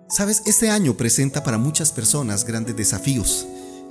Sabes, este año presenta para muchas personas grandes desafíos.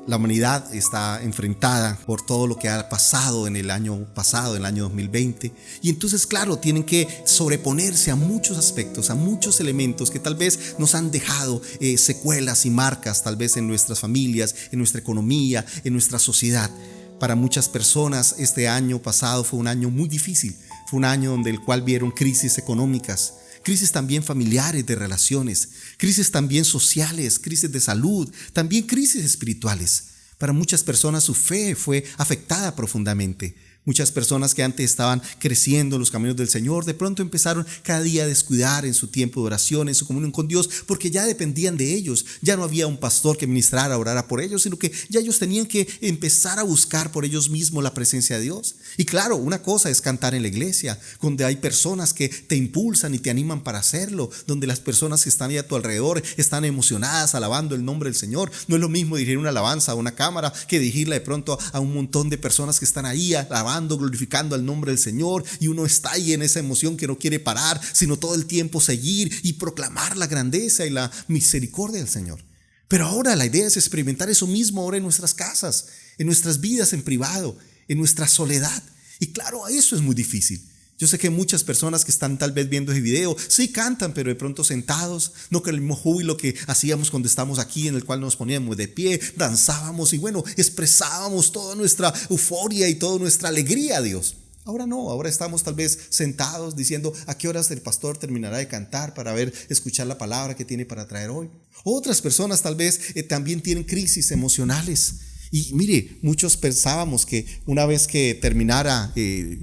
La humanidad está enfrentada por todo lo que ha pasado en el año pasado, en el año 2020. Y entonces, claro, tienen que sobreponerse a muchos aspectos, a muchos elementos que tal vez nos han dejado secuelas y marcas, tal vez en nuestras familias, en nuestra economía, en nuestra sociedad. Para muchas personas, este año pasado fue un año muy difícil. Fue un año donde el cual vieron crisis económicas, crisis también familiares de relaciones, crisis también sociales, crisis de salud, también crisis espirituales. Para muchas personas su fe fue afectada profundamente. Muchas personas que antes estaban creciendo en los caminos del Señor, de pronto empezaron cada día a descuidar en su tiempo de oración, en su comunión con Dios, porque ya dependían de ellos. Ya no había un pastor que ministrara, orara por ellos, sino que ya ellos tenían que empezar a buscar por ellos mismos la presencia de Dios. Y claro, una cosa es cantar en la iglesia, donde hay personas que te impulsan y te animan para hacerlo, donde las personas que están ahí a tu alrededor están emocionadas alabando el nombre del Señor. No es lo mismo dirigir una alabanza a una cámara que dirigirla de pronto a un montón de personas que están ahí alabando, glorificando el nombre del Señor, y uno está ahí en esa emoción que no quiere parar, sino todo el tiempo seguir y proclamar la grandeza y la misericordia del Señor. Pero ahora la idea es experimentar eso mismo ahora en nuestras casas, en nuestras vidas en privado, en nuestra soledad. Y claro, eso es muy difícil. Yo sé que muchas personas que están tal vez viendo ese video, sí cantan, pero de pronto sentados, no con el mismo júbilo que hacíamos cuando estábamos aquí, en el cual nos poníamos de pie, danzábamos y bueno, expresábamos toda nuestra euforia y toda nuestra alegría a Dios. Ahora no, ahora estamos tal vez sentados diciendo a qué horas el pastor terminará de cantar para escuchar la palabra que tiene para traer hoy. Otras personas tal vez también tienen crisis emocionales. Y mire, muchos pensábamos que una vez que terminara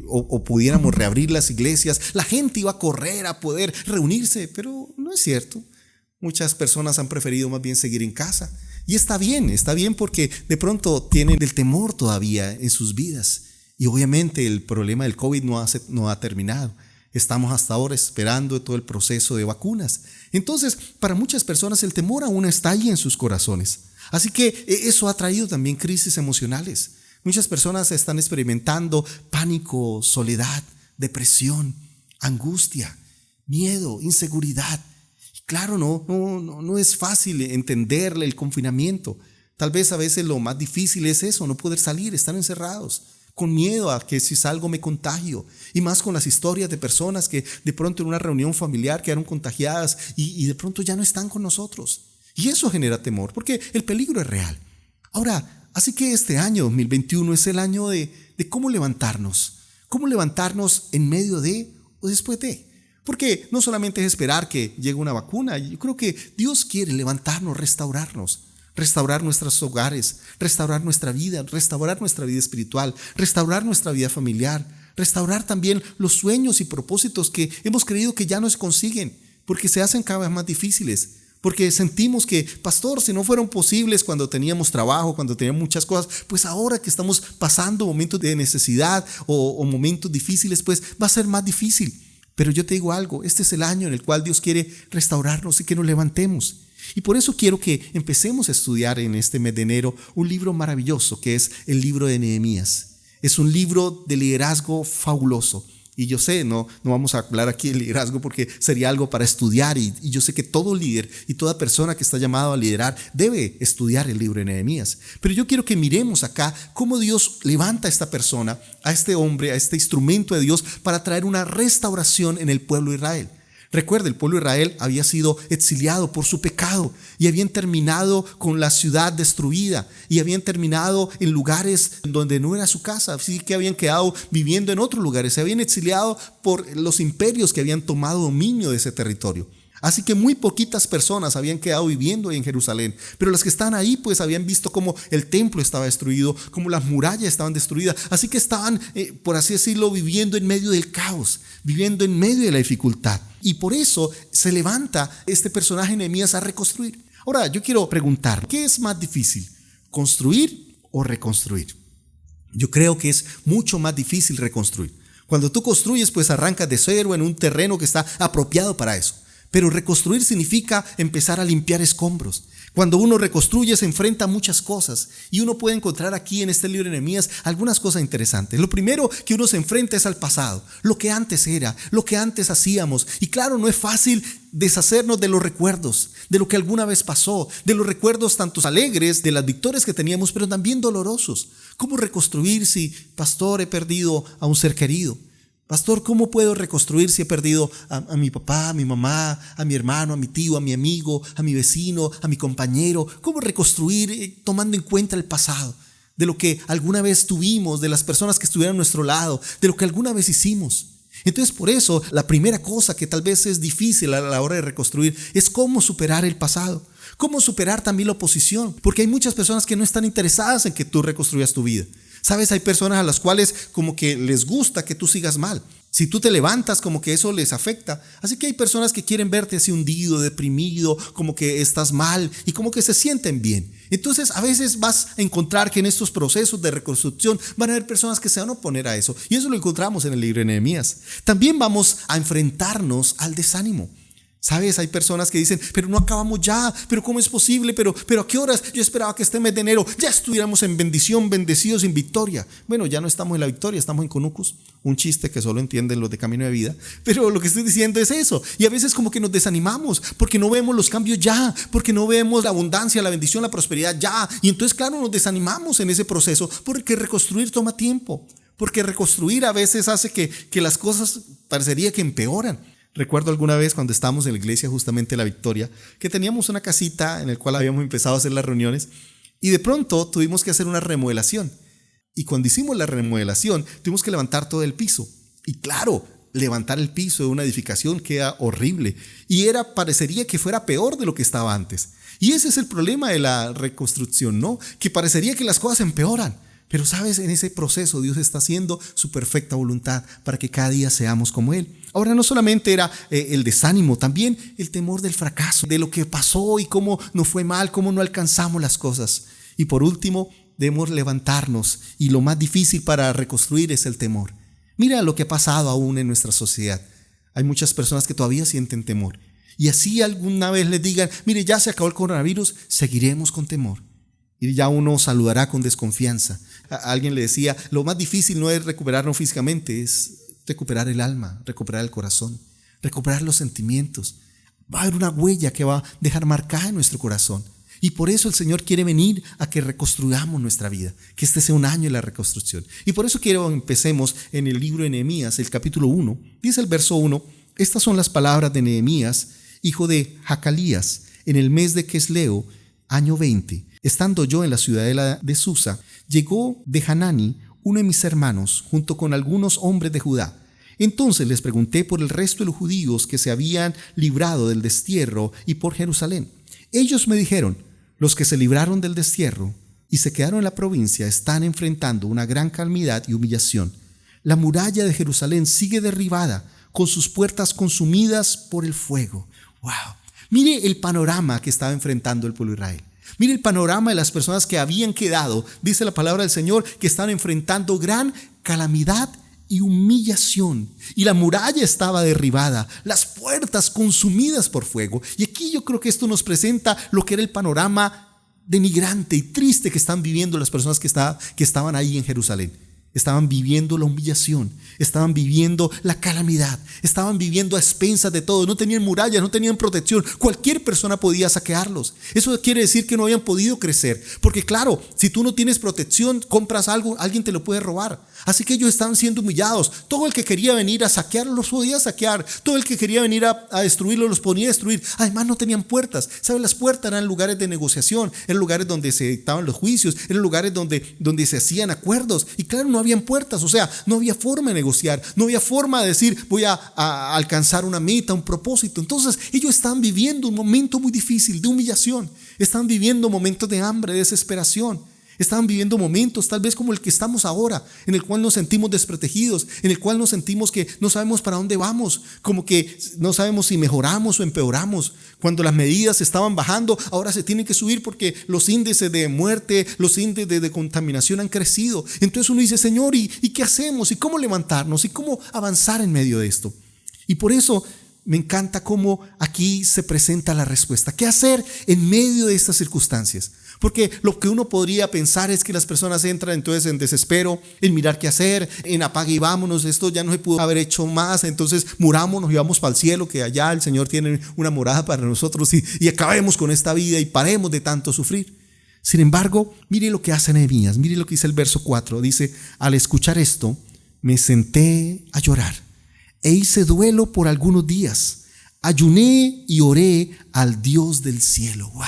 o pudiéramos reabrir las iglesias, la gente iba a correr a poder reunirse, pero no es cierto. Muchas personas han preferido más bien seguir en casa. Y está bien porque de pronto tienen el temor todavía en sus vidas. Y obviamente el problema del COVID no ha terminado. Estamos hasta ahora esperando todo el proceso de vacunas. Entonces, para muchas personas el temor aún está ahí en sus corazones. Así que eso ha traído también crisis emocionales. Muchas personas están experimentando pánico, soledad, depresión, angustia, miedo, inseguridad. Claro, no es fácil entenderle el confinamiento. Tal vez a veces lo más difícil es eso, no poder salir, estar encerrados, con miedo a que si salgo me contagio, y más con las historias de personas que de pronto en una reunión familiar quedaron contagiadas y de pronto ya no están con nosotros. Y eso genera temor, porque el peligro es real. Ahora, así que este año 2021 es el año de cómo levantarnos en medio de o después de. Porque no solamente es esperar que llegue una vacuna, yo creo que Dios quiere levantarnos, restaurar nuestros hogares, restaurar nuestra vida espiritual, restaurar nuestra vida familiar, restaurar también los sueños y propósitos que hemos creído que ya no se consiguen, porque se hacen cada vez más difíciles. Porque sentimos que, pastor, si no fueron posibles cuando teníamos trabajo, cuando teníamos muchas cosas, pues ahora que estamos pasando momentos de necesidad o momentos difíciles, pues va a ser más difícil. Pero yo te digo algo, este es el año en el cual Dios quiere restaurarnos y que nos levantemos. Y por eso quiero que empecemos a estudiar en este mes de enero un libro maravilloso que es el libro de Nehemías. Es un libro de liderazgo fabuloso. Y yo sé, no vamos a hablar aquí de liderazgo porque sería algo para estudiar y yo sé que todo líder y toda persona que está llamado a liderar debe estudiar el libro de Nehemías. Pero yo quiero que miremos acá cómo Dios levanta a esta persona, a este hombre, a este instrumento de Dios para traer una restauración en el pueblo de Israel. Recuerda, el pueblo de Israel había sido exiliado por su pecado y habían terminado con la ciudad destruida y habían terminado en lugares donde no era su casa, así que habían quedado viviendo en otros lugares, se habían exiliado por los imperios que habían tomado dominio de ese territorio. Así que muy poquitas personas habían quedado viviendo en Jerusalén, pero las que estaban ahí pues habían visto cómo el templo estaba destruido, cómo las murallas estaban destruidas, así que estaban, por así decirlo, viviendo en medio del caos, viviendo en medio de la dificultad. Y por eso se levanta este personaje Nehemías a reconstruir. Ahora yo quiero preguntar, ¿qué es más difícil? ¿Construir o reconstruir? Yo creo que es mucho más difícil reconstruir. Cuando tú construyes pues arrancas de cero en un terreno que está apropiado para eso. Pero reconstruir significa empezar a limpiar escombros, Cuando uno reconstruye se enfrenta a muchas cosas y uno puede encontrar aquí en este libro de Nehemías algunas cosas interesantes. Lo primero que uno se enfrenta es al pasado, lo que antes era, lo que antes hacíamos. Y claro, no es fácil deshacernos de los recuerdos, de lo que alguna vez pasó, de los recuerdos tantos alegres, de las victorias que teníamos, pero también dolorosos. ¿Cómo reconstruir si, pastor, he perdido a un ser querido? Pastor, ¿cómo puedo reconstruir si he perdido a mi papá, a mi mamá, a mi hermano, a mi tío, a mi amigo, a mi vecino, a mi compañero? ¿Cómo reconstruir tomando en cuenta el pasado? De lo que alguna vez tuvimos, de las personas que estuvieron a nuestro lado, de lo que alguna vez hicimos. Entonces, por eso, la primera cosa que tal vez es difícil a la hora de reconstruir es cómo superar el pasado. Cómo superar también la oposición. Porque hay muchas personas que no están interesadas en que tú reconstruyas tu vida. Sabes, hay personas a las cuales como que les gusta que tú sigas mal. Si tú te levantas, como que eso les afecta. Así que hay personas que quieren verte así hundido, deprimido, como que estás mal y como que se sienten bien. Entonces a veces vas a encontrar que en estos procesos de reconstrucción van a haber personas que se van a oponer a eso. Y eso lo encontramos en el libro de Nehemías. También vamos a enfrentarnos al desánimo. ¿Sabes? Hay personas que dicen, pero no acabamos ya, pero ¿cómo es posible? Pero ¿a qué horas? Yo esperaba que este mes de enero ya estuviéramos en bendición, bendecidos, en victoria. Bueno, ya no estamos en la victoria, estamos en Conucus. Un chiste que solo entienden los de Camino de Vida. Pero lo que estoy diciendo es eso. Y a veces como que nos desanimamos porque no vemos los cambios ya, porque no vemos la abundancia, la bendición, la prosperidad ya. Y entonces, claro, nos desanimamos en ese proceso porque reconstruir toma tiempo. Porque reconstruir a veces hace que las cosas parecería que empeoran. Recuerdo alguna vez cuando estábamos en la iglesia justamente La Victoria, que teníamos una casita en la cual habíamos empezado a hacer las reuniones y de pronto tuvimos que hacer una remodelación. Y cuando hicimos la remodelación tuvimos que levantar todo el piso. Y claro, levantar el piso de una edificación queda horrible y parecería que fuera peor de lo que estaba antes. Y ese es el problema de la reconstrucción, ¿no? Que parecería que las cosas empeoran. Pero sabes, en ese proceso Dios está haciendo su perfecta voluntad para que cada día seamos como Él. Ahora no solamente era el desánimo, también el temor del fracaso, de lo que pasó y cómo nos fue mal, cómo no alcanzamos las cosas. Y por último, debemos levantarnos y lo más difícil para reconstruir es el temor. Mira lo que ha pasado aún en nuestra sociedad. Hay muchas personas que todavía sienten temor. Y así alguna vez les digan, mire, ya se acabó el coronavirus, seguiremos con temor. Y ya uno saludará con desconfianza. Alguien le decía, lo más difícil no es recuperarnos físicamente, es recuperar el alma, recuperar el corazón, recuperar los sentimientos. Va a haber una huella que va a dejar marcada en nuestro corazón. Y por eso el Señor quiere venir a que reconstruyamos nuestra vida, que este sea un año de la reconstrucción. Y por eso quiero que empecemos en el libro de Nehemías, el capítulo 1. Dice el verso 1, estas son las palabras de Nehemías, hijo de Jacalías, en el mes de Quisleo, año 20. Estando yo en la ciudadela de Susa, llegó de Hanani, uno de mis hermanos, junto con algunos hombres de Judá. Entonces les pregunté por el resto de los judíos que se habían librado del destierro y por Jerusalén. Ellos me dijeron, los que se libraron del destierro y se quedaron en la provincia están enfrentando una gran calamidad y humillación. La muralla de Jerusalén sigue derribada, con sus puertas consumidas por el fuego. ¡Wow! Mire el panorama que estaba enfrentando el pueblo de Israel. Mire el panorama de las personas que habían quedado, dice la palabra del Señor, que estaban enfrentando gran calamidad y humillación. Y la muralla estaba derribada, las puertas consumidas por fuego. Y aquí yo creo que esto nos presenta lo que era el panorama denigrante y triste que están viviendo las personas que estaban ahí en Jerusalén. Estaban viviendo la humillación, estaban viviendo la calamidad, estaban viviendo a expensas de todo, no tenían murallas, no tenían protección, cualquier persona podía saquearlos. Eso quiere decir que no habían podido crecer, porque claro, si tú no tienes protección, compras algo, alguien te lo puede robar. Así que ellos estaban siendo humillados. Todo el que quería venir a saquearlos los podía saquear, todo el que quería venir a destruirlos los podía destruir. Además no tenían puertas, ¿sabes? Las puertas eran lugares de negociación, eran lugares donde se dictaban los juicios, eran lugares donde se hacían acuerdos. Y claro, no habían puertas, o sea, no había forma de negociar, no había forma de decir voy a alcanzar una meta, un propósito. Entonces ellos estaban viviendo un momento muy difícil de humillación, estaban viviendo momentos de hambre, de desesperación. Estaban viviendo momentos tal vez como el que estamos ahora, en el cual nos sentimos desprotegidos, en el cual nos sentimos que no sabemos para dónde vamos, como que no sabemos si mejoramos o empeoramos. Cuando las medidas estaban bajando, ahora se tienen que subir porque los índices de muerte, los índices de contaminación han crecido. Entonces uno dice, Señor, ¿y qué hacemos? ¿Y cómo levantarnos? ¿Y cómo avanzar en medio de esto? Y por eso me encanta cómo aquí se presenta la respuesta. ¿Qué hacer en medio de estas circunstancias? Porque lo que uno podría pensar es que las personas entran entonces en desespero, en mirar qué hacer, en apague y vámonos, esto ya no se pudo haber hecho más, entonces murámonos y vamos para el cielo, que allá el Señor tiene una morada para nosotros y acabemos con esta vida y paremos de tanto sufrir. Sin embargo, mire lo que hace Nehemías, mire lo que dice el verso 4, dice: al escuchar esto, me senté a llorar e hice duelo por algunos días, ayuné y oré al Dios del cielo. ¡Wow!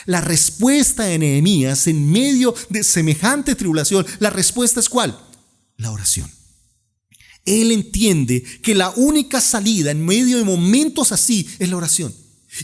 La respuesta de Nehemías en medio de semejante tribulación, la respuesta es ¿cuál? La oración. Él entiende que la única salida en medio de momentos así es la oración.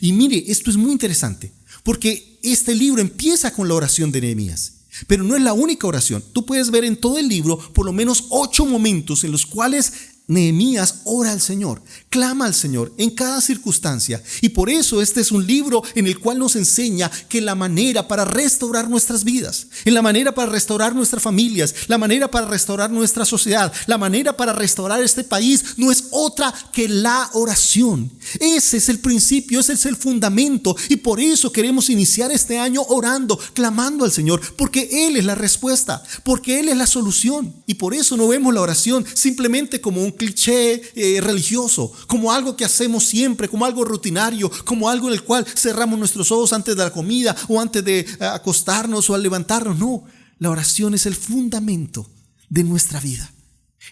Y mire, esto es muy interesante, porque este libro empieza con la oración de Nehemías, pero no es la única oración. Tú puedes ver en todo el libro por lo menos 8 momentos en los cuales Nehemías ora al Señor, clama al Señor en cada circunstancia, y por eso este es un libro en el cual nos enseña que la manera para restaurar nuestras vidas, en la manera para restaurar nuestras familias, la manera para restaurar nuestra sociedad, la manera para restaurar este país no es otra que la oración. Ese es el principio, ese es el fundamento, y por eso queremos iniciar este año orando, clamando al Señor, porque Él es la respuesta, porque Él es la solución, y por eso no vemos la oración simplemente como un cliché religioso, como algo que hacemos siempre, como algo rutinario, como algo en el cual cerramos nuestros ojos antes de la comida o antes de acostarnos o al levantarnos. No, la oración es el fundamento de nuestra vida.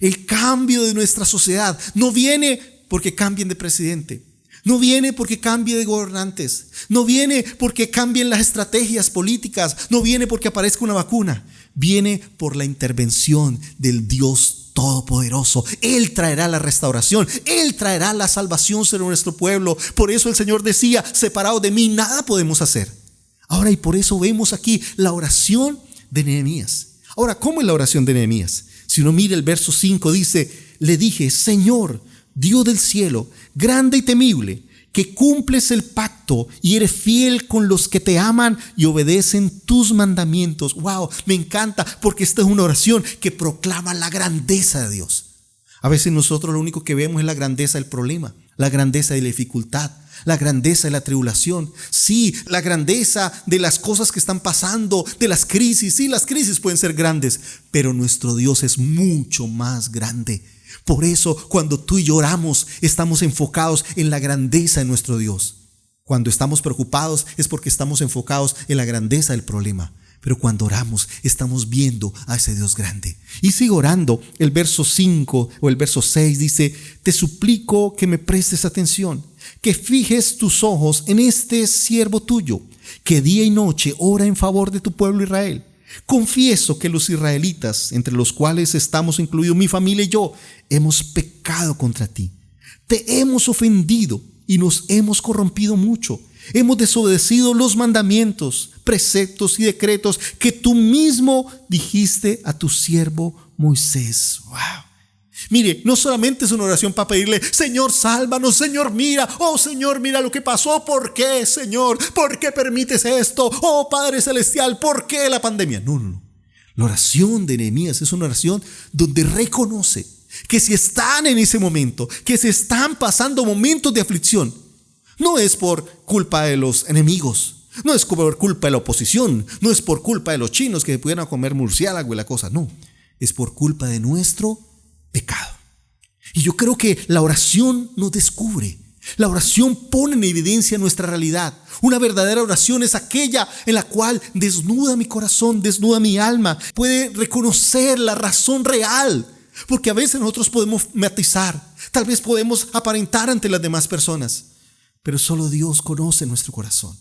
El cambio de nuestra sociedad no viene porque cambien de presidente, no viene porque cambie de gobernantes, no viene porque cambien las estrategias políticas, no viene porque aparezca una vacuna, viene por la intervención del Dios Todopoderoso. Él traerá la restauración, Él traerá la salvación sobre nuestro pueblo. Por eso el Señor decía: separados de mí nada podemos hacer. Ahora, y por eso vemos aquí la oración de Nehemías. Ahora, ¿cómo es la oración de Nehemías? Si uno mira el verso 5, dice: le dije, Señor, Dios del cielo, grande y temible, que cumples el pacto y eres fiel con los que te aman y obedecen tus mandamientos. Wow, me encanta, porque esta es una oración que proclama la grandeza de Dios. A veces nosotros lo único que vemos es la grandeza del problema, la grandeza de la dificultad, la grandeza de la tribulación. Sí, la grandeza de las cosas que están pasando, de las crisis. Sí, las crisis pueden ser grandes, pero nuestro Dios es mucho más grande. Por eso, cuando tú y yo oramos, estamos enfocados en la grandeza de nuestro Dios. Cuando estamos preocupados es porque estamos enfocados en la grandeza del problema. Pero cuando oramos, estamos viendo a ese Dios grande. Y sigo orando. El verso 5 o el verso 6 dice: te suplico que me prestes atención, que fijes tus ojos en este siervo tuyo, que día y noche ora en favor de tu pueblo Israel. Confieso que los israelitas, entre los cuales estamos incluidos mi familia y yo, hemos pecado contra ti. Te hemos ofendido y nos hemos corrompido mucho. Hemos desobedecido los mandamientos, preceptos y decretos que tú mismo dijiste a tu siervo Moisés. ¡Wow! Mire, no solamente es una oración para pedirle: Señor, sálvanos, Señor, mira, oh Señor, mira lo que pasó. ¿Por qué, Señor? ¿Por qué permites esto? Oh Padre Celestial, ¿por qué la pandemia? No. La oración de Nehemías es una oración donde reconoce que si están en ese momento, que se están pasando momentos de aflicción, no es por culpa de los enemigos, no es por culpa de la oposición, no es por culpa de los chinos que pudieran comer murciélago y la cosa, no, es por culpa de nuestro pecado. Y yo creo que la oración nos descubre, la oración pone en evidencia nuestra realidad. Una verdadera oración es aquella en la cual desnuda mi corazón, desnuda mi alma, puede reconocer la razón real. Porque a veces nosotros podemos matizar, tal vez podemos aparentar ante las demás personas, pero solo Dios conoce nuestro corazón.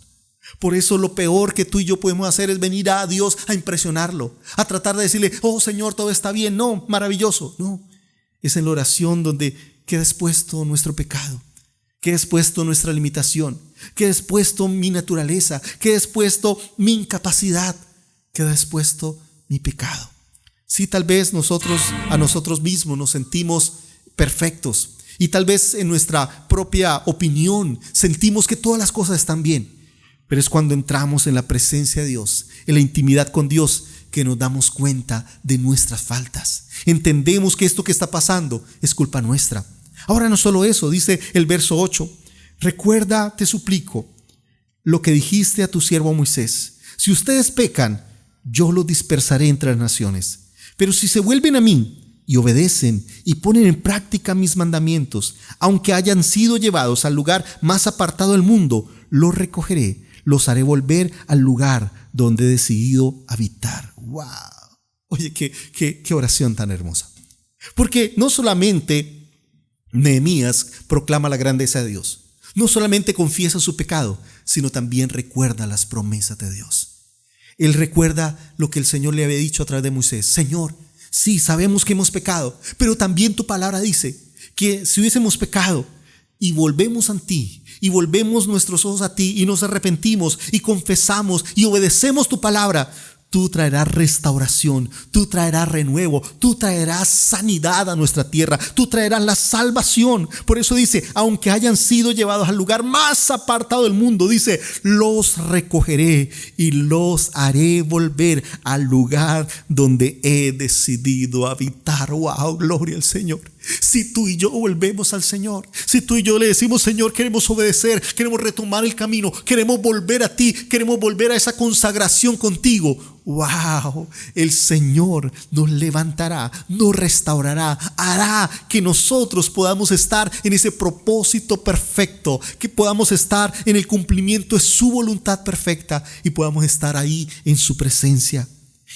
Por eso lo peor que tú y yo podemos hacer es venir a Dios a impresionarlo, a tratar de decirle: oh Señor, todo está bien. No, maravilloso. No, es en la oración donde queda expuesto nuestro pecado, queda expuesto nuestra limitación, queda expuesto mi naturaleza, queda expuesto mi incapacidad, queda expuesto mi pecado. Sí, tal vez a nosotros mismos nos sentimos perfectos y tal vez en nuestra propia opinión sentimos que todas las cosas están bien, pero es cuando entramos en la presencia de Dios, en la intimidad con Dios, que nos damos cuenta de nuestras faltas. Entendemos que esto que está pasando es culpa nuestra. Ahora no solo eso, dice el verso 8, recuerda, te suplico, lo que dijiste a tu siervo Moisés. Si ustedes pecan, yo los dispersaré entre las naciones. Pero si se vuelven a mí y obedecen y ponen en práctica mis mandamientos, aunque hayan sido llevados al lugar más apartado del mundo, los recogeré, los haré volver al lugar donde he decidido habitar. ¡Wow! Oye, qué oración tan hermosa. Porque no solamente Nehemías proclama la grandeza de Dios, no solamente confiesa su pecado, sino también recuerda las promesas de Dios. Él recuerda lo que el Señor le había dicho a través de Moisés. Señor, sí, sabemos que hemos pecado, pero también tu palabra dice que si hubiésemos pecado y volvemos a ti, y volvemos nuestros ojos a ti, y nos arrepentimos, y confesamos, y obedecemos tu palabra, tú traerás restauración, tú traerás renuevo, tú traerás sanidad a nuestra tierra, tú traerás la salvación. Por eso dice, aunque hayan sido llevados al lugar más apartado del mundo, dice, los recogeré y los haré volver al lugar donde he decidido habitar. ¡Wow! Gloria al Señor. Si tú y yo volvemos al Señor, si tú y yo le decimos, Señor, queremos obedecer, queremos retomar el camino, queremos volver a ti, queremos volver a esa consagración contigo, ¡wow! El Señor nos levantará, nos restaurará, hará que nosotros podamos estar en ese propósito perfecto, que podamos estar en el cumplimiento de su voluntad perfecta y podamos estar ahí en su presencia.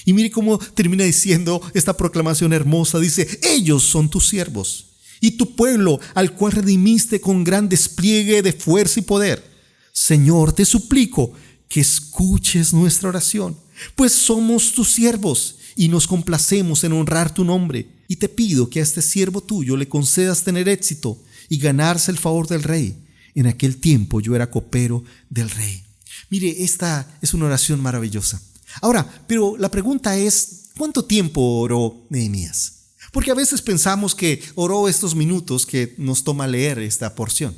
Y mire cómo termina diciendo esta proclamación hermosa. Dice, ellos son tus siervos y tu pueblo al cual redimiste con gran despliegue de fuerza y poder. Señor, te suplico que escuches nuestra oración, pues somos tus siervos y nos complacemos en honrar tu nombre. Y te pido que a este siervo tuyo le concedas tener éxito y ganarse el favor del rey. En aquel tiempo yo era copero del rey. Mire, esta es una oración maravillosa. Ahora, pero la pregunta es, ¿cuánto tiempo oró Nehemías? Porque a veces pensamos que oró estos minutos que nos toma leer esta porción.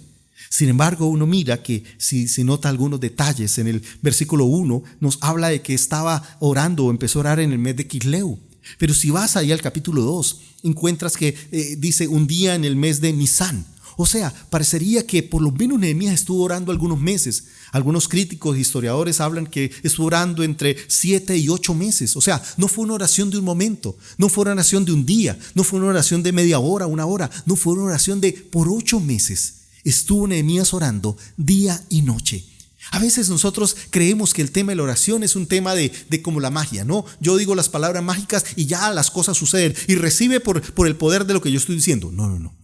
Sin embargo, uno mira que si nota algunos detalles en el versículo 1, nos habla de que estaba orando o empezó a orar en el mes de Quisleu. Pero si vas ahí al capítulo 2, encuentras que dice un día en el mes de Nisán. O sea, parecería que por lo menos Nehemías estuvo orando algunos meses. Algunos críticos e historiadores hablan que estuvo orando entre 7 y 8 meses. O sea, no fue una oración de un momento, no fue una oración de un día, no fue una oración de media hora, una hora, no fue una oración de por 8 meses. Estuvo Nehemías orando día y noche. A veces nosotros creemos que el tema de la oración es un tema de como la magia, ¿no? Yo digo las palabras mágicas y ya las cosas suceden y recibe por el poder de lo que yo estoy diciendo. No.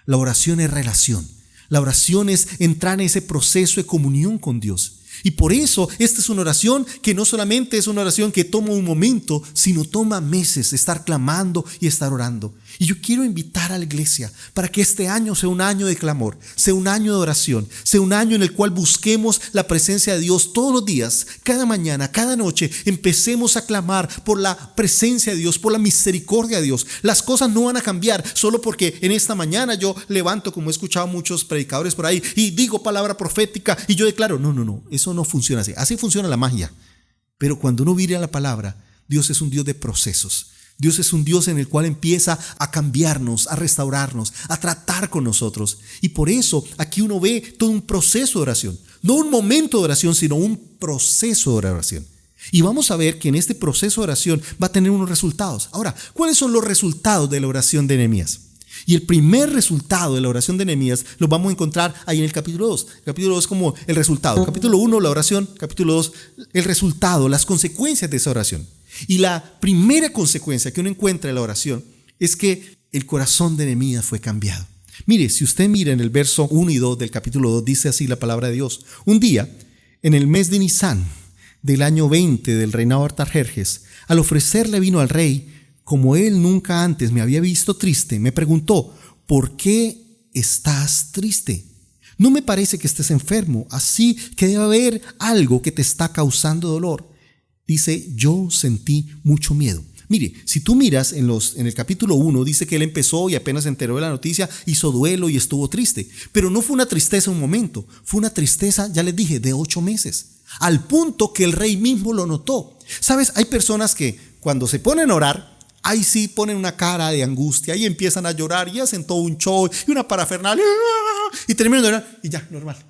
La oración es relación. La oración es entrar en ese proceso de comunión con Dios. Y por eso esta es una oración que no solamente es una oración que toma un momento, sino toma meses estar clamando y estar orando. Y yo quiero invitar a la iglesia para que este año sea un año de clamor, sea un año de oración, sea un año en el cual busquemos la presencia de Dios todos los días, cada mañana, cada noche. Empecemos a clamar por la presencia de Dios, por la misericordia de Dios. Las cosas no van a cambiar solo porque en esta mañana yo levanto, como he escuchado muchos predicadores por ahí, y digo palabra profética y yo declaro. No, eso no funciona así. Así funciona la magia. Pero cuando uno mira la palabra, Dios es un Dios de procesos. Dios es un Dios en el cual empieza a cambiarnos, a restaurarnos, a tratar con nosotros. Y por eso aquí uno ve todo un proceso de oración. No un momento de oración, sino un proceso de oración. Y vamos a ver que en este proceso de oración va a tener unos resultados. Ahora, ¿cuáles son los resultados de la oración de Nehemías? Y el primer resultado de la oración de Nehemías lo vamos a encontrar ahí en el capítulo 2. El capítulo 2 como el resultado. Capítulo 1, la oración. Capítulo 2, el resultado, las consecuencias de esa oración. Y la primera consecuencia que uno encuentra en la oración es que el corazón de Nehemías fue cambiado. Mire, si usted mira en el verso 1 y 2 del capítulo 2, dice así la palabra de Dios. Un día, en el mes de Nisán, del año 20 del reinado de Artajerjes, al ofrecerle vino al rey, como él nunca antes me había visto triste, me preguntó, ¿por qué estás triste? No me parece que estés enfermo, así que debe haber algo que te está causando dolor. Dice, yo sentí mucho miedo. Mire, si tú miras en el capítulo 1, dice que él empezó y apenas se enteró de la noticia, hizo duelo y estuvo triste. Pero no fue una tristeza un momento, fue una tristeza, ya les dije, de 8 meses. Al punto que el rey mismo lo notó. ¿Sabes? Hay personas que cuando se ponen a orar, ahí sí ponen una cara de angustia y empiezan a llorar y hacen todo un show y una parafernalia y terminan de llorar y ya, normal.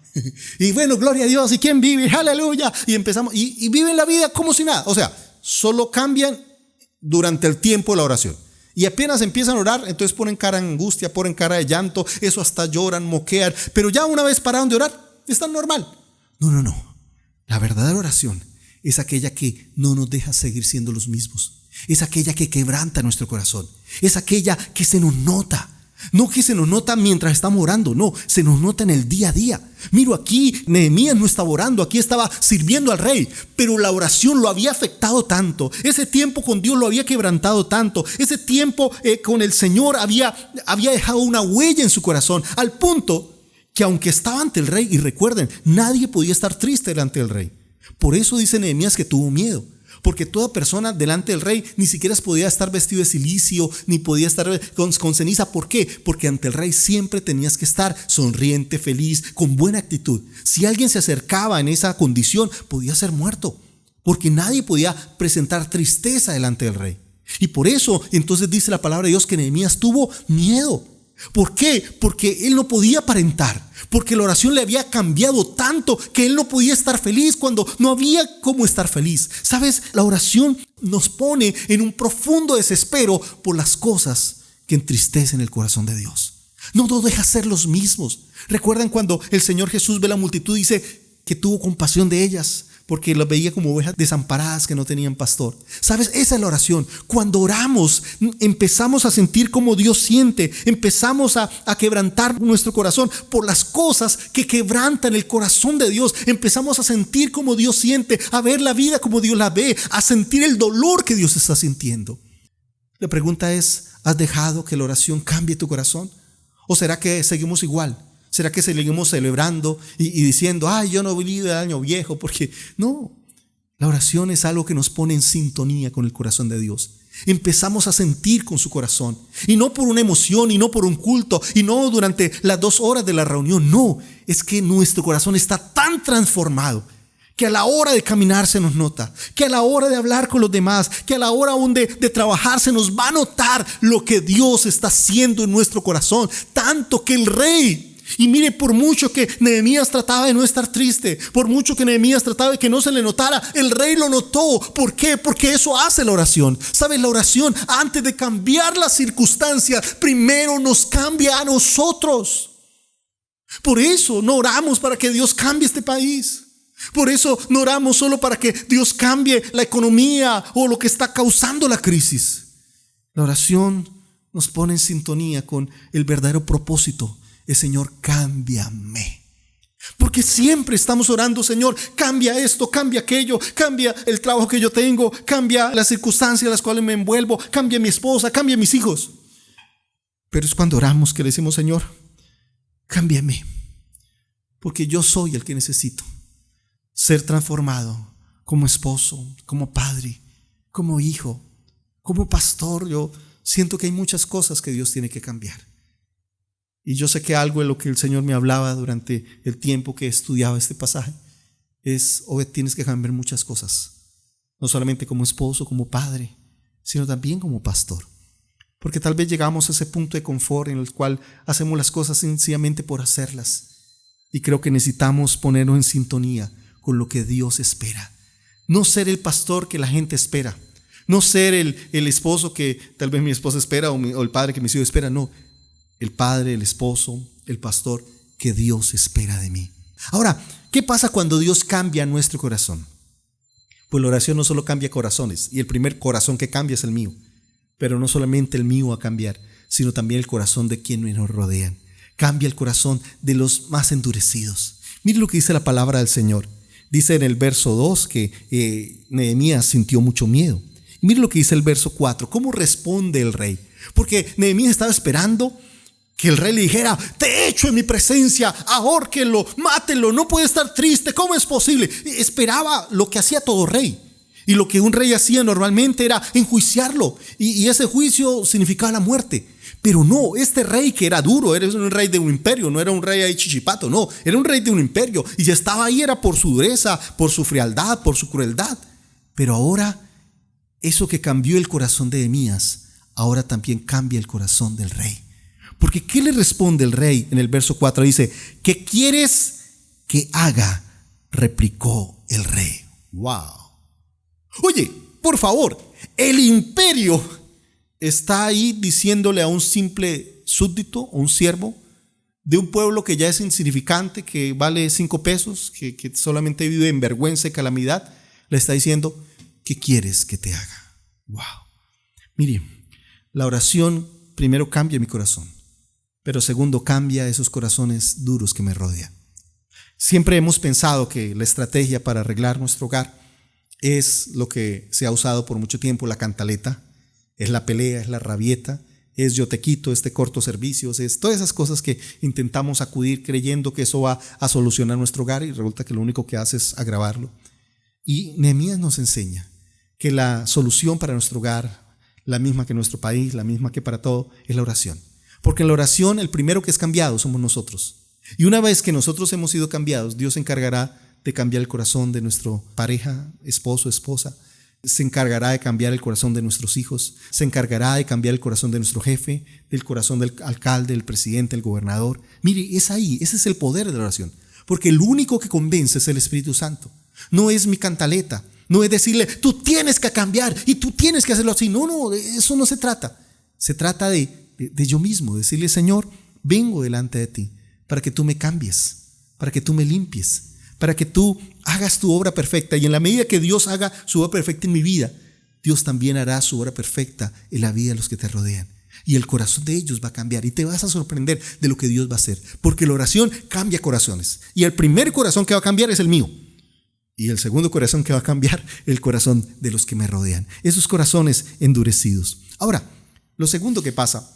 Y bueno, gloria a Dios, ¿y quién vive? Aleluya. Y empezamos, y viven la vida como si nada. O sea, solo cambian durante el tiempo de la oración. Y apenas empiezan a orar, entonces ponen cara de angustia, ponen cara de llanto, eso hasta lloran, moquean. Pero ya una vez pararon de orar, están normal. No. La verdadera oración es aquella que no nos deja seguir siendo los mismos. Es aquella que quebranta nuestro corazón. Es aquella que se nos nota. No que se nos nota mientras estamos orando, no, se nos nota en el día a día. Miro aquí, Nehemías no estaba orando, aquí estaba sirviendo al rey, pero la oración lo había afectado tanto, ese tiempo con Dios lo había quebrantado tanto, ese tiempo con el Señor había dejado una huella en su corazón, al punto que aunque estaba ante el rey, y recuerden, nadie podía estar triste delante del rey. Por eso dice Nehemías que tuvo miedo. Porque toda persona delante del rey ni siquiera podía estar vestido de cilicio, ni podía estar con ceniza. ¿Por qué? Porque ante el rey siempre tenías que estar sonriente, feliz, con buena actitud. Si alguien se acercaba en esa condición, podía ser muerto. Porque nadie podía presentar tristeza delante del rey. Y por eso, entonces dice la palabra de Dios que Nehemías tuvo miedo. ¿Por qué? Porque él no podía aparentar, porque la oración le había cambiado tanto que él no podía estar feliz cuando no había cómo estar feliz. ¿Sabes? La oración nos pone en un profundo desespero por las cosas que entristecen el corazón de Dios. No nos deja ser los mismos. ¿Recuerdan cuando el Señor Jesús ve la multitud y dice que tuvo compasión de ellas? Porque las veía como ovejas desamparadas que no tenían pastor. ¿Sabes? Esa es la oración. Cuando oramos, empezamos a sentir como Dios siente. Empezamos a quebrantar nuestro corazón por las cosas que quebrantan el corazón de Dios. Empezamos a sentir como Dios siente, a ver la vida como Dios la ve, a sentir el dolor que Dios está sintiendo. La pregunta es, ¿has dejado que la oración cambie tu corazón? ¿O será que seguimos igual? ¿Será que seguimos celebrando y diciendo, yo no viví el año viejo? Porque no, la oración es algo que nos pone en sintonía con el corazón de Dios. Empezamos a sentir con su corazón. Y no por una emoción, y no por un culto, y no durante las 2 horas de la reunión. No, es que nuestro corazón está tan transformado que a la hora de caminar se nos nota, que a la hora de hablar con los demás, que a la hora aún de trabajar se nos va a notar lo que Dios está haciendo en nuestro corazón. Tanto que el rey... Y mire, por mucho que Nehemías trataba de no estar triste, por mucho que Nehemías trataba de que no se le notara, el rey lo notó. ¿Por qué? Porque eso hace la oración. ¿Sabes? La oración, antes de cambiar las circunstancias, primero nos cambia a nosotros. Por eso no oramos para que Dios cambie este país. Por eso no oramos solo para que Dios cambie la economía o lo que está causando la crisis. La oración nos pone en sintonía con el verdadero propósito. El Señor, cámbiame. Porque siempre estamos orando, Señor, cambia esto, cambia aquello, cambia el trabajo que yo tengo, cambia las circunstancias en las cuales me envuelvo, cambia mi esposa, cambia mis hijos. Pero es cuando oramos que le decimos, Señor, cámbiame. Porque yo soy el que necesito ser transformado como esposo, como padre, como hijo, como pastor. Yo siento que hay muchas cosas que Dios tiene que cambiar. Y yo sé que algo de lo que el Señor me hablaba durante el tiempo que estudiaba este pasaje es, tienes que cambiar muchas cosas. No solamente como esposo, como padre, sino también como pastor. Porque tal vez llegamos a ese punto de confort en el cual hacemos las cosas sencillamente por hacerlas. Y creo que necesitamos ponernos en sintonía con lo que Dios espera. No ser el pastor que la gente espera. No ser el esposo que tal vez mi esposa espera o el padre que mis hijos esperan. No. El padre, el esposo, el pastor que Dios espera de mí. Ahora, ¿qué pasa cuando Dios cambia nuestro corazón? Pues la oración no solo cambia corazones, y el primer corazón que cambia es el mío, pero no solamente el mío va a cambiar, sino también el corazón de quienes nos rodean. Cambia el corazón de los más endurecidos. Mire lo que dice la palabra del Señor. Dice en el verso 2 que Nehemías sintió mucho miedo. Y mire lo que dice el verso 4. ¿Cómo responde el rey? Porque Nehemías estaba esperando que el rey le dijera, te echo en mi presencia, ahórquenlo, mátenlo, no puede estar triste, ¿cómo es posible? Esperaba lo que hacía todo rey. Y lo que un rey hacía normalmente era enjuiciarlo. Y ese juicio significaba la muerte. Pero no, este rey que era duro, era un rey de un imperio, no era un rey ahí chichipato, no, era un rey de un imperio. Y ya estaba ahí, era por su dureza, por su frialdad, por su crueldad. Pero ahora, eso que cambió el corazón de Nehemías ahora también cambia el corazón del rey. Porque ¿qué le responde el rey en el verso 4? Dice, ¿qué quieres que haga? Replicó el rey. ¡Wow! Oye, por favor, el imperio está ahí diciéndole a un simple súbdito o un siervo de un pueblo que ya es insignificante, que vale 5 pesos, que solamente vive en vergüenza y calamidad, le está diciendo, ¿qué quieres que te haga? ¡Wow! Mire, la oración primero cambia mi corazón, pero segundo cambia esos corazones duros que me rodean. Siempre hemos pensado que la estrategia para arreglar nuestro hogar es lo que se ha usado por mucho tiempo, la cantaleta, es la pelea, es la rabieta, es yo te quito, es te corto servicios, es todas esas cosas que intentamos acudir creyendo que eso va a solucionar nuestro hogar y resulta que lo único que hace es agravarlo. Y Nehemías nos enseña que la solución para nuestro hogar, la misma que en nuestro país, la misma que para todo, es la oración. Porque en la oración el primero que es cambiado somos nosotros. Y una vez que nosotros hemos sido cambiados, Dios se encargará de cambiar el corazón de nuestra pareja, esposo, esposa. Se encargará de cambiar el corazón de nuestros hijos, se encargará de cambiar el corazón de nuestro jefe, del corazón del alcalde, del presidente, del gobernador. Mire, es ahí, ese es el poder de la oración, porque el único que convence es el Espíritu Santo. No es mi cantaleta, no es decirle, tú tienes que cambiar y tú tienes que hacerlo así. No, de eso no se trata. Se trata de yo mismo, decirle, Señor, vengo delante de ti para que tú me cambies, para que tú me limpies, para que tú hagas tu obra perfecta. Y en la medida que Dios haga su obra perfecta en mi vida, Dios también hará su obra perfecta en la vida de los que te rodean. Y el corazón de ellos va a cambiar y te vas a sorprender de lo que Dios va a hacer. Porque la oración cambia corazones. Y el primer corazón que va a cambiar es el mío. Y el segundo corazón que va a cambiar, el corazón de los que me rodean. Esos corazones endurecidos. Ahora, lo segundo que pasa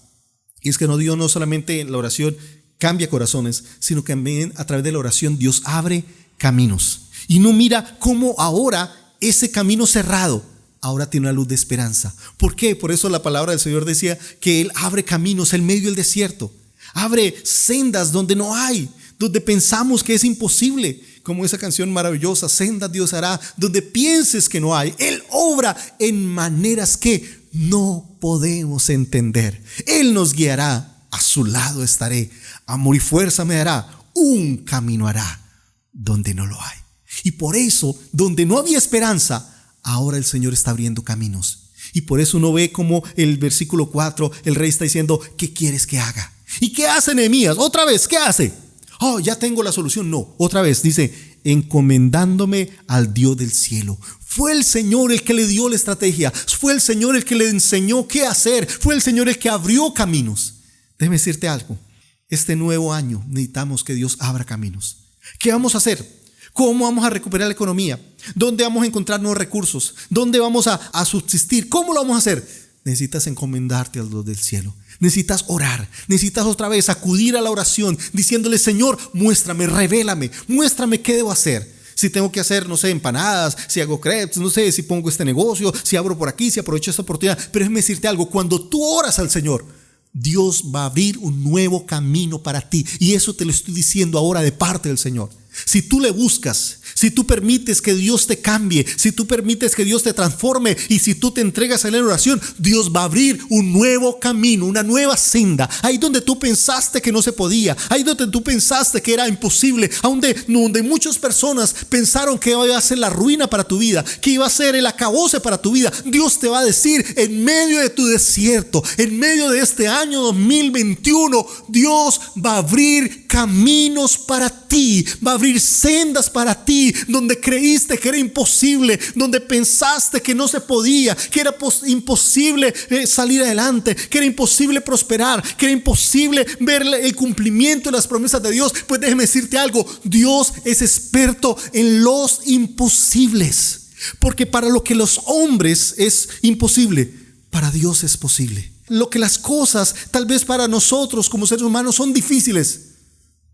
es que Dios no solamente en la oración cambia corazones, sino que también a través de la oración Dios abre caminos. Y no mira cómo ahora ese camino cerrado ahora tiene una luz de esperanza. ¿Por qué? Por eso la palabra del Señor decía que Él abre caminos en medio del desierto. Abre sendas donde no hay, donde pensamos que es imposible. Como esa canción maravillosa, sendas Dios hará, donde pienses que no hay. Él obra en maneras que no podemos entender. Él nos guiará, a su lado estaré. Amor y fuerza me dará, un camino hará donde no lo hay. Y por eso, donde no había esperanza, ahora el Señor está abriendo caminos. Y por eso uno ve como el versículo 4, el rey está diciendo, ¿qué quieres que haga? ¿Y qué hace Nehemías? Otra vez, ¿qué hace? Oh, ya tengo la solución. No, otra vez dice, encomendándome al Dios del cielo. Fue el Señor el que le dio la estrategia. Fue el Señor el que le enseñó qué hacer. Fue el Señor el que abrió caminos. Déjame decirte algo. Este nuevo año necesitamos que Dios abra caminos. ¿Qué vamos a hacer? ¿Cómo vamos a recuperar la economía? ¿Dónde vamos a encontrar nuevos recursos? ¿Dónde vamos a subsistir? ¿Cómo lo vamos a hacer? Necesitas encomendarte al Dios del cielo. Necesitas orar. Necesitas otra vez acudir a la oración diciéndole, Señor, muéstrame, revélame, muéstrame qué debo hacer. Si tengo que hacer, no sé, empanadas, si hago crepes, no sé, si pongo este negocio, si abro por aquí, si aprovecho esta oportunidad. Pero déjame decirte algo, cuando tú oras al Señor, Dios va a abrir un nuevo camino para ti. Y eso te lo estoy diciendo ahora de parte del Señor. Si tú le buscas, si tú permites que Dios te cambie, si tú permites que Dios te transforme y si tú te entregas a la oración, Dios va a abrir un nuevo camino, una nueva senda. Ahí donde tú pensaste que no se podía, ahí donde tú pensaste que era imposible, donde muchas personas pensaron que iba a ser la ruina para tu vida, que iba a ser el acabose para tu vida, Dios te va a decir en medio de tu desierto, en medio de este año 2021, Dios va a abrir caminos para ti, va a abrir sendas para ti, donde creíste que era imposible, donde pensaste que no se podía, que era imposible salir adelante, que era imposible prosperar, que era imposible ver el cumplimiento de las promesas de Dios. Pues déjeme decirte algo, Dios es experto en los imposibles, porque para lo que los hombres es imposible, para Dios es posible. Lo que las cosas tal vez para nosotros como seres humanos son difíciles,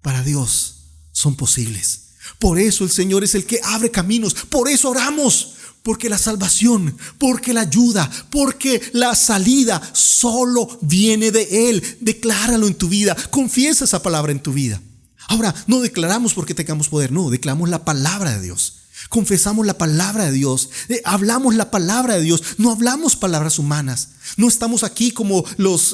para Dios son posibles. Por eso el Señor es el que abre caminos. Por eso oramos. Porque la salvación, porque la ayuda, porque la salida solo viene de Él. Decláralo en tu vida. Confiesa esa palabra en tu vida. Ahora, no declaramos porque tengamos poder. No, declaramos la palabra de Dios. Confesamos la palabra de Dios, hablamos la palabra de Dios, no hablamos palabras humanas. No estamos aquí como los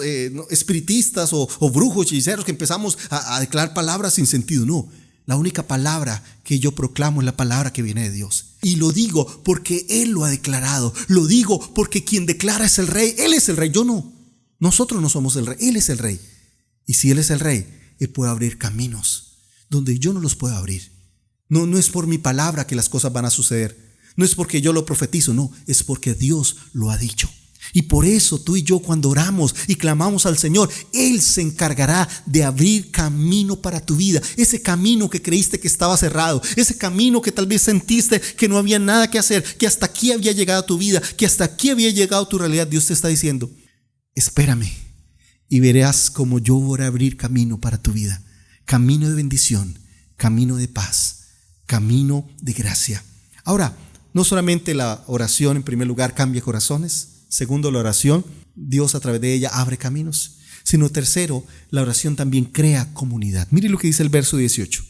espiritistas o brujos, hechiceros que empezamos a declarar palabras sin sentido. No, la única palabra que yo proclamo es la palabra que viene de Dios. Y lo digo porque Él lo ha declarado. Lo digo porque quien declara es el Rey. Él es el Rey, yo no. Nosotros no somos el Rey, Él es el Rey. Y si Él es el Rey, Él puede abrir caminos donde yo no los puedo abrir. No es por mi palabra que las cosas van a suceder. No es porque yo lo profetizo, no, es porque Dios lo ha dicho. Y por eso tú y yo, cuando oramos y clamamos al Señor, Él se encargará de abrir camino para tu vida. Ese camino que creíste que estaba cerrado, ese camino que tal vez sentiste que no había nada que hacer, que hasta aquí había llegado tu vida, que hasta aquí había llegado tu realidad. Dios te está diciendo: espérame y verás cómo yo voy a abrir camino para tu vida. Camino de bendición, camino de paz, camino de gracia. Ahora, no solamente la oración en primer lugar cambia corazones. Segundo, la oración, Dios a través de ella abre caminos. Sino tercero, la oración también crea comunidad. Mire lo que dice el verso 18.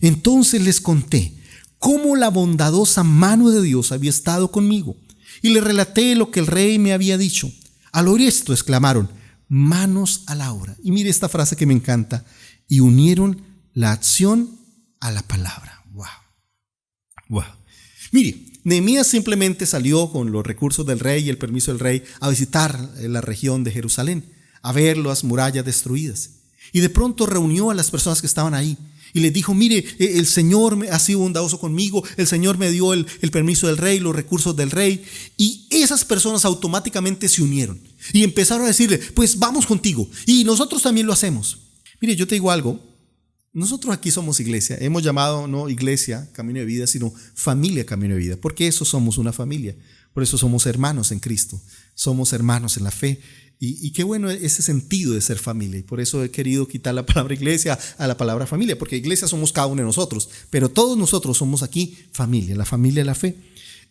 Entonces les conté cómo la bondadosa mano de Dios había estado conmigo, y le relaté lo que el rey me había dicho. Al oír esto exclamaron: manos a la obra. Y mire esta frase que me encanta: y unieron la acción a la palabra. Wow. Mire, Nehemías simplemente salió con los recursos del rey y el permiso del rey a visitar la región de Jerusalén, a ver las murallas destruidas. Y de pronto reunió a las personas que estaban ahí y les dijo: mire, el Señor ha sido bondadoso conmigo, el Señor me dio el permiso del rey, los recursos del rey. Y esas personas automáticamente se unieron y empezaron a decirle: pues vamos contigo, y nosotros también lo hacemos. Mire, yo te digo algo. Nosotros aquí somos iglesia, hemos llamado no iglesia Camino de Vida, sino familia Camino de Vida, porque eso somos una familia, por eso somos hermanos en Cristo, somos hermanos en la fe, y qué bueno ese sentido de ser familia, y por eso he querido quitar la palabra iglesia a la palabra familia, porque iglesia somos cada uno de nosotros, pero todos nosotros somos aquí familia, la familia de la fe.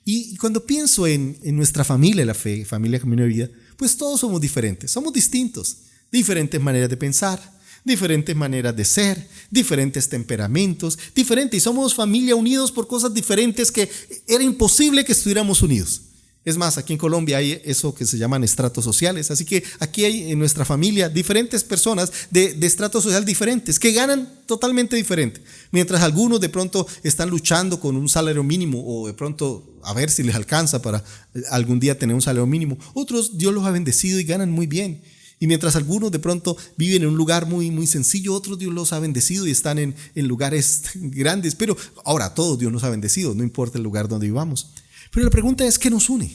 Y cuando pienso en nuestra familia de la fe, familia Camino de Vida, pues todos somos diferentes, somos distintos, diferentes maneras de pensar, diferentes maneras de ser, diferentes temperamentos, diferentes. Y somos familia unidos por cosas diferentes que era imposible que estuviéramos unidos. Es más, aquí en Colombia hay eso que se llaman estratos sociales. Así que aquí hay en nuestra familia diferentes personas de estrato social diferentes que ganan totalmente diferente. Mientras algunos de pronto están luchando con un salario mínimo o de pronto a ver si les alcanza para algún día tener un salario mínimo. Otros Dios los ha bendecido y ganan muy bien. Y mientras algunos de pronto viven en un lugar muy, muy sencillo, otros Dios los ha bendecido y están en lugares grandes. Pero ahora todos Dios nos ha bendecido, no importa el lugar donde vivamos. Pero la pregunta es: ¿qué nos une?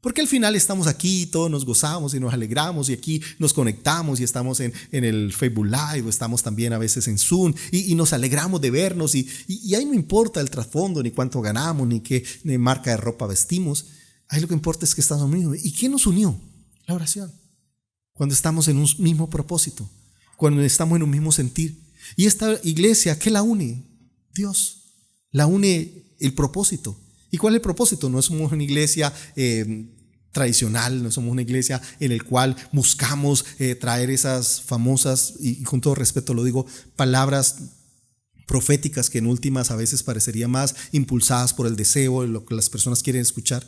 Porque al final estamos aquí, todos nos gozamos y nos alegramos, y aquí nos conectamos y estamos en el Facebook Live, o estamos también a veces en Zoom y nos alegramos de vernos, y ahí no importa el trasfondo, ni cuánto ganamos, ni qué marca de ropa vestimos. Ahí lo que importa es que estamos unidos. ¿Y qué nos unió? La oración. Cuando estamos en un mismo propósito, cuando estamos en un mismo sentir. Y esta iglesia, ¿qué la une? Dios. La une el propósito. ¿Y cuál es el propósito? No somos una iglesia tradicional, no somos una iglesia en la cual buscamos traer esas famosas, y con todo respeto lo digo, palabras proféticas que en últimas a veces parecería más impulsadas por el deseo, de lo que las personas quieren escuchar,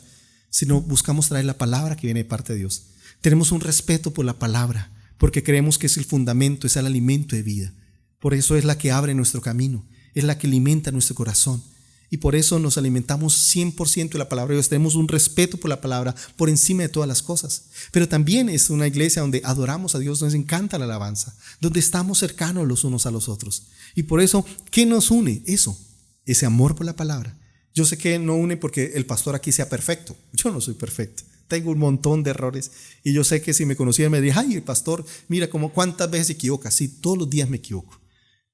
sino buscamos traer la palabra que viene de parte de Dios. Tenemos un respeto por la palabra, porque creemos que es el fundamento, es el alimento de vida. Por eso es la que abre nuestro camino, es la que alimenta nuestro corazón. Y por eso nos alimentamos 100% de la palabra de Dios. Tenemos un respeto por la palabra por encima de todas las cosas. Pero también es una iglesia donde adoramos a Dios, nos encanta la alabanza, donde estamos cercanos los unos a los otros. Y por eso, ¿qué nos une? Eso, ese amor por la palabra. Yo sé que no une porque el pastor aquí sea perfecto. Yo no soy perfecto. Tengo un montón de errores, y yo sé que si me conocieran me dirían: ay, el pastor, mira cómo cuántas veces se equivoca. Sí, todos los días me equivoco.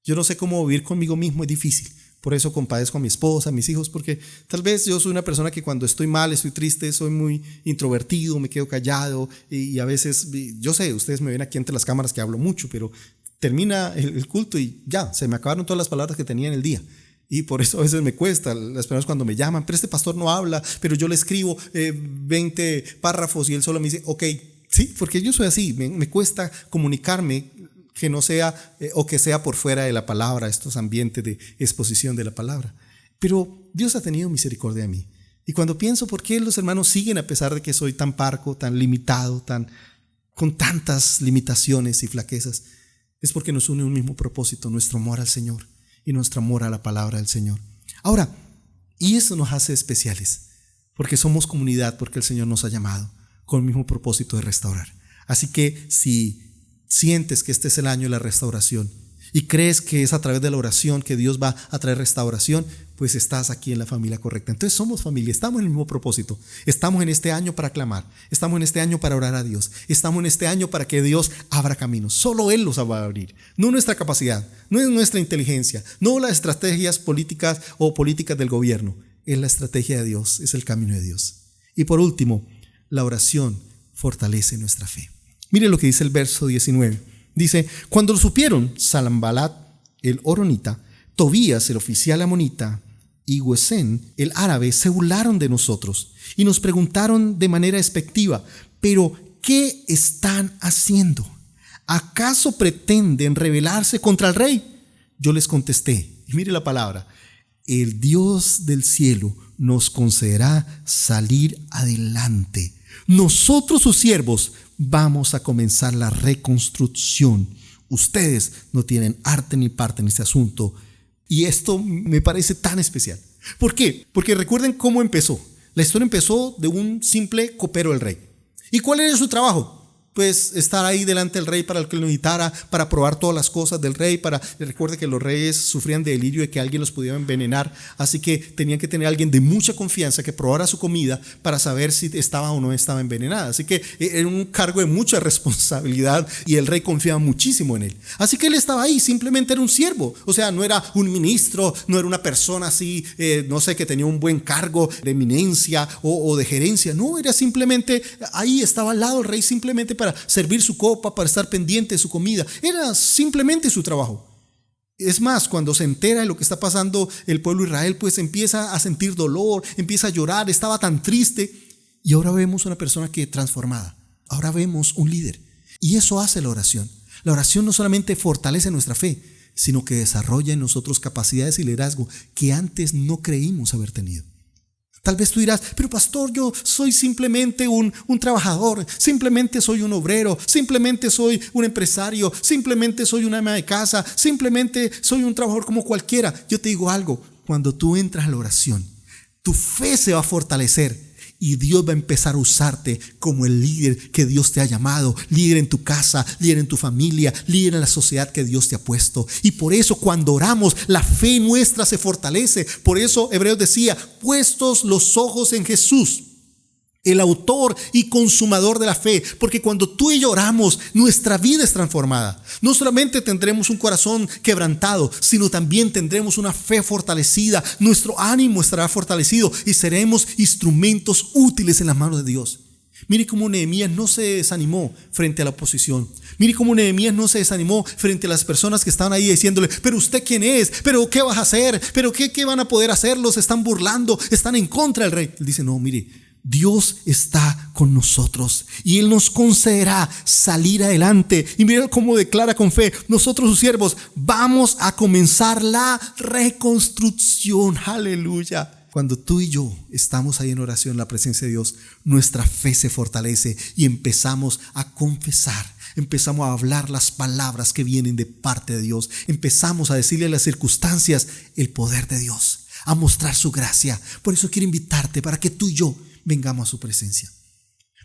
Yo no sé cómo vivir conmigo mismo, es difícil. Por eso compadezco a mi esposa, a mis hijos, porque tal vez yo soy una persona que cuando estoy mal, estoy triste, soy muy introvertido, me quedo callado, y a veces, yo sé, ustedes me ven aquí entre las cámaras que hablo mucho, pero termina el culto y ya, se me acabaron todas las palabras que tenía en el día. Y por eso a veces me cuesta, las personas cuando me llaman: pero este pastor no habla, pero yo le escribo 20 párrafos y él solo me dice: ok, sí, porque yo soy así, me cuesta comunicarme, que no sea o que sea por fuera de la palabra, estos ambientes de exposición de la palabra. Pero Dios ha tenido misericordia de mí. Y cuando pienso por qué los hermanos siguen a pesar de que soy tan parco, tan limitado, con tantas limitaciones y flaquezas, es porque nos une un mismo propósito, nuestro amor al Señor y nuestro amor a la palabra del Señor. Ahora, y eso nos hace especiales, porque somos comunidad, porque el Señor nos ha llamado con el mismo propósito de restaurar. Así que si sientes que este es el año de la restauración y crees que es a través de la oración que Dios va a traer restauración, pues estás aquí en la familia correcta. Entonces somos familia, estamos en el mismo propósito. Estamos en este año para clamar, estamos en este año para orar a Dios, estamos en este año para que Dios abra caminos. Solo Él los va a abrir, no nuestra capacidad, no es nuestra inteligencia, no las estrategias políticas o políticas del gobierno. Es la estrategia de Dios, es el camino de Dios. Y por último, la oración fortalece nuestra fe. Mire lo que dice el verso 19. Dice: cuando lo supieron, Sanballat el horonita, Tobías el oficial amonita y Gesem el árabe se burlaron de nosotros y nos preguntaron de manera despectiva: ¿pero qué están haciendo? ¿Acaso pretenden rebelarse contra el rey? Yo les contesté, y mire la palabra: el Dios del cielo nos concederá salir adelante. Nosotros, sus siervos, vamos a comenzar la reconstrucción. Ustedes no tienen arte ni parte en este asunto. Y esto me parece tan especial. ¿Por qué? Porque recuerden cómo empezó. La historia empezó de un simple copero del rey. ¿Y cuál era su trabajo? Pues estar ahí delante del rey para el que lo necesitara, para probar todas las cosas del rey. Recuerde que los reyes sufrían de delirio de que alguien los pudiera envenenar, así que tenían que tener a alguien de mucha confianza que probara su comida para saber si estaba o no estaba envenenada. Así que era un cargo de mucha responsabilidad y el rey confiaba muchísimo en él. Así que él estaba ahí, simplemente era un siervo. O sea, no era un ministro, no era una persona así, no sé, que tenía un buen cargo de eminencia o de gerencia. No, era simplemente ahí, estaba al lado del rey simplemente para servir su copa, para estar pendiente de su comida. Era simplemente su trabajo. Es más, cuando se entera de lo que está pasando el pueblo de Israel, pues empieza a sentir dolor, empieza a llorar, estaba tan triste. Y ahora vemos una persona que transformada. Ahora vemos un líder. Y eso hace la oración. La oración no solamente fortalece nuestra fe, sino que desarrolla en nosotros capacidades y liderazgo que antes no creímos haber tenido. Tal vez tú dirás: pero pastor, yo soy simplemente un trabajador, simplemente soy un obrero, simplemente soy un empresario, simplemente soy una ama de casa, simplemente soy un trabajador como cualquiera. Yo te digo algo: cuando tú entras a la oración, tu fe se va a fortalecer y Dios va a empezar a usarte como el líder que Dios te ha llamado, líder en tu casa, líder en tu familia, líder en la sociedad que Dios te ha puesto. Y por eso cuando oramos, la fe nuestra se fortalece. Por eso Hebreos decía: puestos los ojos en Jesús, el autor y consumador de la fe. Porque cuando tú y yo oramos, nuestra vida es transformada. No solamente tendremos un corazón quebrantado, sino también tendremos una fe fortalecida. Nuestro ánimo estará fortalecido y seremos instrumentos útiles en las manos de Dios. Mire cómo Nehemías no se desanimó frente a la oposición. Mire cómo Nehemías no se desanimó frente a las personas que estaban ahí diciéndole: pero usted quién es, pero qué vas a hacer, pero qué van a poder hacer, los están burlando, están en contra del rey. Él dice: no, mire, Dios está con nosotros y Él nos concederá salir adelante. Y mira cómo declara con fe: nosotros, sus siervos, vamos a comenzar la reconstrucción. Aleluya. Cuando tú y yo estamos ahí en oración en la presencia de Dios, nuestra fe se fortalece y empezamos a confesar, empezamos a hablar las palabras que vienen de parte de Dios, empezamos a decirle a las circunstancias el poder de Dios, a mostrar su gracia. Por eso quiero invitarte para que tú y yo vengamos a su presencia,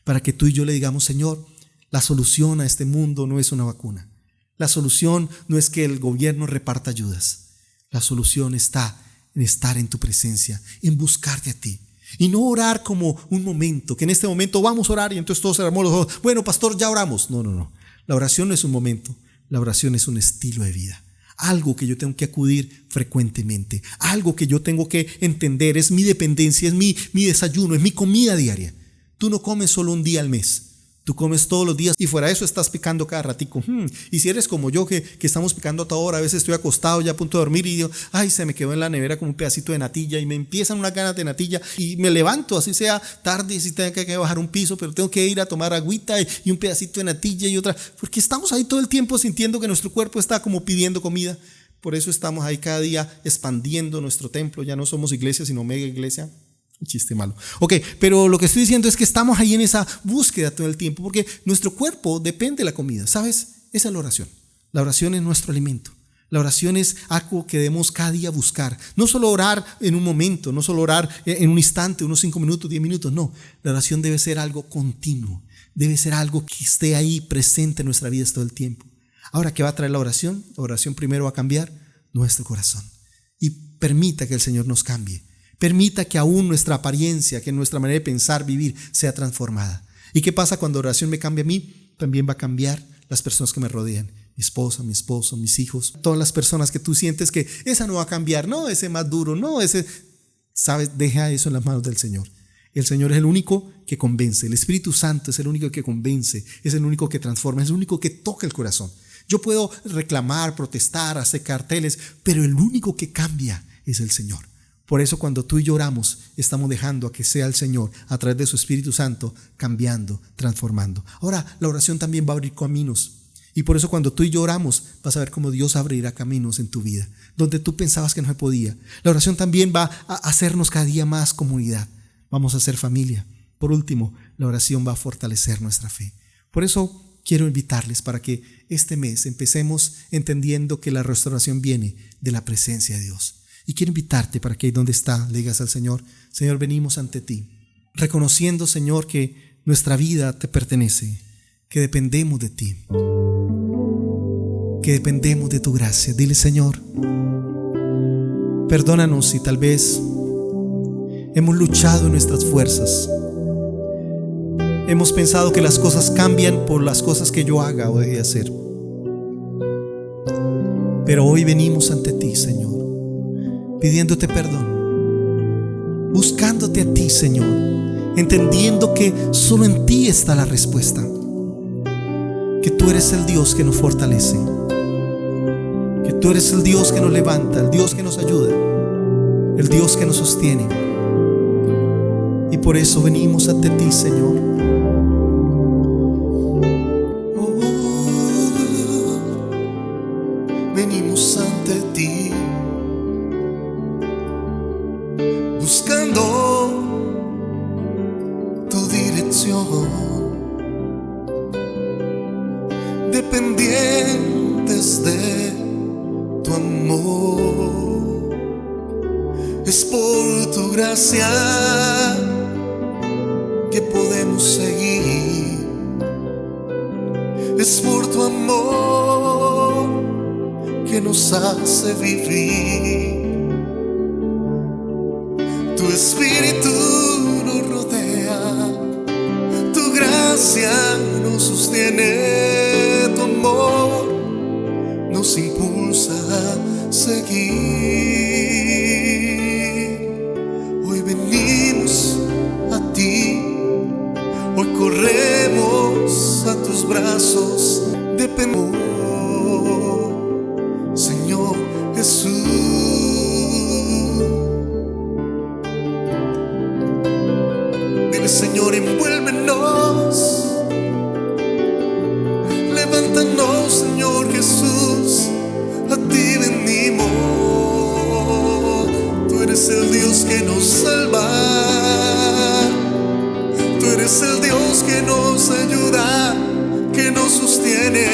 para que tú y yo le digamos: Señor, la solución a este mundo no es una vacuna, la solución no es que el gobierno reparta ayudas, la solución está en estar en tu presencia, en buscarte a ti. Y no orar como un momento, que en este momento vamos a orar y entonces todos cerramos los ojos: bueno, pastor, ya oramos. No. La oración no es un momento, la oración es un estilo de vida. Algo que yo tengo que acudir frecuentemente, algo que yo tengo que entender, es mi dependencia, es mi desayuno, es mi comida diaria. Tú no comes solo un día al mes, tú comes todos los días y fuera de eso estás picando cada ratico. Y si eres como yo que estamos picando a toda hora, a veces estoy acostado ya a punto de dormir y digo: ay, se me quedó en la nevera como un pedacito de natilla, y me empiezan unas ganas de natilla y me levanto, así sea tarde y si tengo que bajar un piso, pero tengo que ir a tomar agüita y un pedacito de natilla y otra, porque estamos ahí todo el tiempo sintiendo que nuestro cuerpo está como pidiendo comida. Por eso estamos ahí cada día expandiendo nuestro templo. Ya no somos iglesia, sino mega iglesia. Un chiste malo. Ok, pero lo que estoy diciendo es que estamos ahí en esa búsqueda todo el tiempo, porque nuestro cuerpo depende de la comida, ¿sabes? Esa es la oración. La oración es nuestro alimento. La oración es algo que debemos cada día buscar. No solo orar en un momento, no solo orar en un instante, unos 5 minutos, 10 minutos. No, la oración debe ser algo continuo. Debe ser algo que esté ahí presente en nuestra vida todo el tiempo. Ahora, ¿qué va a traer la oración? La oración primero va a cambiar nuestro corazón. Y permita que el Señor nos cambie. Permita que aún nuestra apariencia, que nuestra manera de pensar, vivir, sea transformada. ¿Y qué pasa cuando la oración me cambia a mí? También va a cambiar las personas que me rodean. Mi esposa, mi esposo, mis hijos. Todas las personas que tú sientes que esa no va a cambiar. No, ese más duro. No, ese... ¿Sabes? Deja eso en las manos del Señor. El Señor es el único que convence. El Espíritu Santo es el único que convence. Es el único que transforma. Es el único que toca el corazón. Yo puedo reclamar, protestar, hacer carteles, pero el único que cambia es el Señor. Por eso cuando tú y yo oramos, estamos dejando a que sea el Señor a través de su Espíritu Santo cambiando, transformando. Ahora, la oración también va a abrir caminos. Y por eso cuando tú y yo oramos, vas a ver cómo Dios abrirá caminos en tu vida, donde tú pensabas que no se podía. La oración también va a hacernos cada día más comunidad. Vamos a ser familia. Por último, la oración va a fortalecer nuestra fe. Por eso quiero invitarles para que este mes empecemos entendiendo que la restauración viene de la presencia de Dios. Y quiero invitarte para que ahí donde está le digas al Señor: Señor, venimos ante ti, reconociendo, Señor, que nuestra vida te pertenece, que dependemos de ti, que dependemos de tu gracia. Dile: Señor, perdónanos si tal vez hemos luchado en nuestras fuerzas. Hemos pensado que las cosas cambian por las cosas que yo haga o deje de hacer. Pero hoy venimos ante ti, Señor, pidiéndote perdón, buscándote a ti, Señor, entendiendo que solo en ti está la respuesta, que tú eres el Dios que nos fortalece, que tú eres el Dios que nos levanta, el Dios que nos ayuda, el Dios que nos sostiene. Y por eso venimos ante ti, Señor. Venimos ante ti, buscando tu dirección, dependientes de tu amor. Es por tu gracia que podemos seguir, es por tu amor que nos hace vivir. Tu Espíritu nos rodea, tu gracia nos sostiene, tu amor nos impulsa a seguir. Hoy venimos a ti, hoy corremos a tus brazos, dependemos, Señor Jesús. Dile: Señor, envuélvenos, levántanos, Señor Jesús, a ti venimos. Tú eres el Dios que nos salva, tú eres el Dios que nos ayuda, que nos sostiene.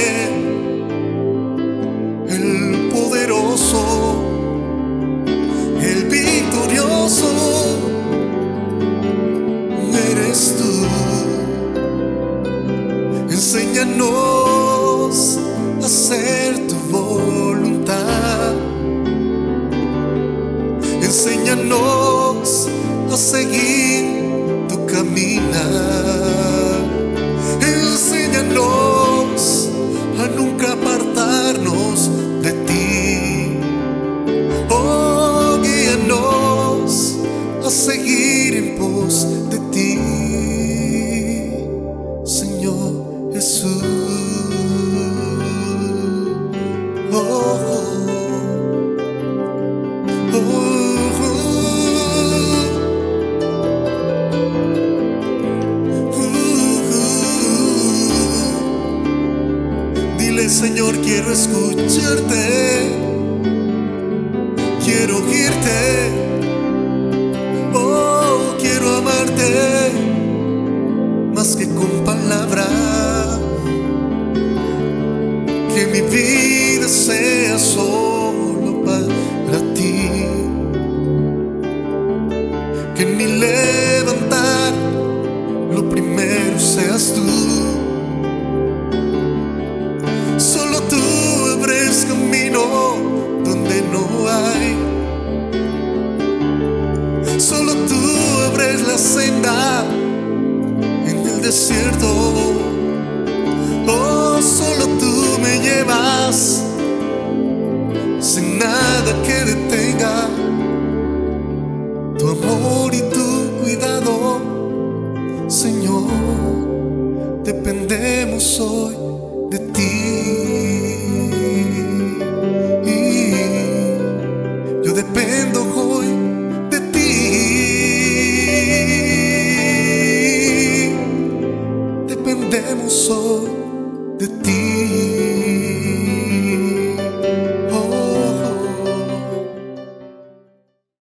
El poderoso, el victorioso, eres tú. Enséñanos a hacer tu voluntad, enséñanos a seguir tu caminar, enséñanos a nunca apartarnos de ti. Oh, guíanos a seguir en pos de ti, Señor Jesús. Oh, oh, oh, Dile: Señor, quiero escucharte. amarte. Oh, quiero amarte más que con palabras. Que mi vida sea solo para ti. Que en mi levantar lo primero seas tú. Solo tú abres camino donde no hay. Solo tú abres la senda en el desierto. Oh, solo tú me llevas sin nada que detenga tu amor y tu cuidado. Señor, dependemos hoy de ti.